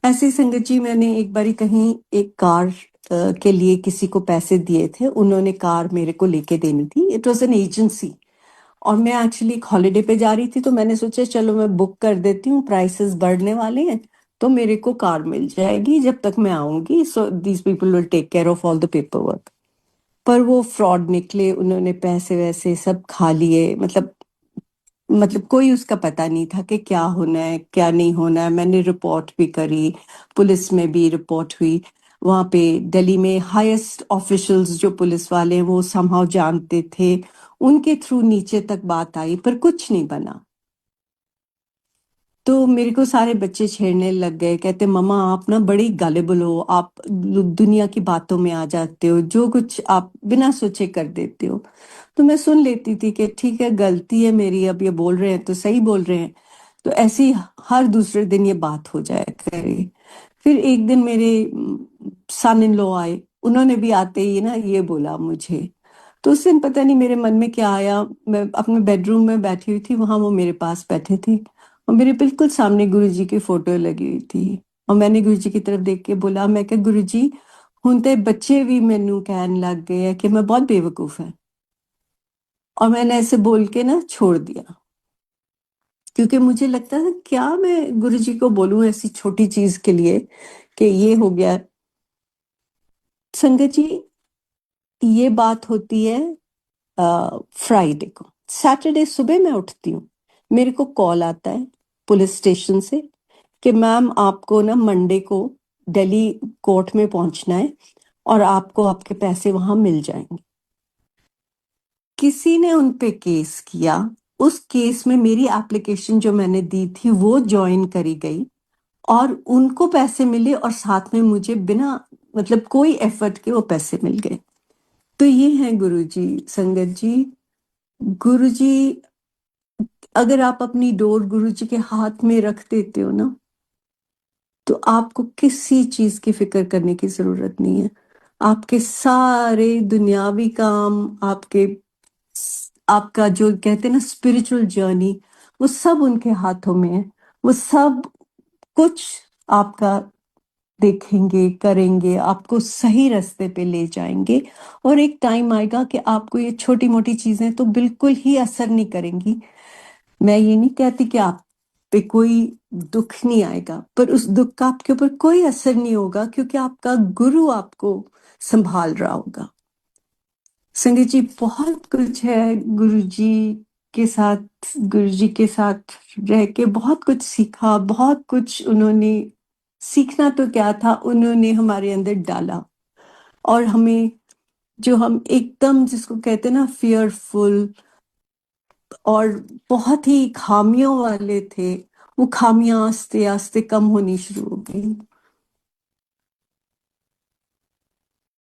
ऐसे ही संगत जी, मैंने एक बारी कहीं एक कार के लिए किसी को पैसे दिए थे। उन्होंने कार मेरे को लेके देनी थी। इट वॉज एन एजेंसी, और मैं एक्चुअली एक हॉलीडे पे जा रही थी, तो मैंने सोचा चलो मैं बुक कर देती हूँ, प्राइसेस बढ़ने वाले हैं तो मेरे को कार मिल जाएगी जब तक मैं आऊंगी। So these people will take care of all the paper work. पर वो फ्रॉड निकले, उन्होंने पैसे वैसे सब खा लिए। मतलब कोई उसका पता नहीं था कि क्या होना है क्या नहीं होना है। मैंने रिपोर्ट भी करी, पुलिस में भी रिपोर्ट हुई। वहाँ पे दिल्ली में हाईएस्ट ऑफिशियल्स जो पुलिस वाले हैं वो समहाउ जानते थे, उनके थ्रू नीचे तक बात आई, पर कुछ नहीं बना। तो मेरे को सारे बच्चे छेड़ने लग गए, कहते मम्मा आप ना बड़ी गलिबल हो, आप दुनिया की बातों में आ जाते हो, जो कुछ आप बिना सोचे कर देते हो। तो मैं सुन लेती थी कि ठीक है, गलती है मेरी, अब ये बोल रहे हैं तो सही बोल रहे हैं। तो ऐसे ही हर दूसरे दिन ये बात हो जाया करे। फिर एक दिन मेरे सन इन लॉ आए, उन्होंने भी आते ही ना ये बोला मुझे। तो उस दिन पता नहीं मेरे मन में क्या आया, मैं अपने बेडरूम में बैठी हुई थी, वहां वो मेरे पास बैठे थे और मेरे बिल्कुल सामने गुरुजी की फोटो लगी हुई थी। और मैंने गुरुजी की तरफ देख के बोला, मैं क्या गुरुजी, हुण ते बच्चे भी मैनू कहन लग गए हैं कि मैं बहुत बेवकूफ है। और मैंने ऐसे बोल के ना छोड़ दिया, क्योंकि मुझे लगता है क्या मैं गुरुजी को बोलूं ऐसी छोटी चीज के लिए कि ये हो गया। संगत जी, ये बात होती है फ्राइडे को। सैटरडे सुबह मैं उठती हूँ, मेरे को कॉल आता है पुलिस स्टेशन से कि मैम आपको ना मंडे को दिल्ली कोर्ट में पहुंचना है और आपको आपके पैसे वहां मिल जाएंगे। किसी ने उन पे केस किया, उस केस में मेरी एप्लीकेशन जो मैंने दी थी वो ज्वाइन करी गई और उनको पैसे मिले, और साथ में मुझे बिना मतलब कोई एफर्ट के वो पैसे मिल गए। तो ये है गुरुजी। संगत जी, गुरुजी, अगर आप अपनी डोर गुरुजी के हाथ में रख देते हो ना, तो आपको किसी चीज की फिक्र करने की जरूरत नहीं है। आपके सारे दुनियावी काम, आपका जो कहते हैं ना स्पिरिचुअल जर्नी, वो सब उनके हाथों में है। वो सब कुछ आपका देखेंगे, करेंगे, आपको सही रास्ते पे ले जाएंगे। और एक टाइम आएगा कि आपको ये छोटी मोटी चीजें तो बिल्कुल ही असर नहीं करेंगी। मैं ये नहीं कहती कि आप पे कोई दुख नहीं आएगा, पर उस दुख का आपके ऊपर कोई असर नहीं होगा, क्योंकि आपका गुरु आपको संभाल रहा होगा। संगत जी, बहुत कुछ है गुरु जी के साथ। गुरु जी के साथ रह के बहुत कुछ सीखा, बहुत कुछ उन्होंने, सीखना तो क्या था, उन्होंने हमारे अंदर डाला। और हमें, जो हम एकदम जिसको कहते हैं ना फियरफुल और बहुत ही खामियों वाले थे, वो खामियां आस्ते आस्ते कम होनी शुरू हो गई।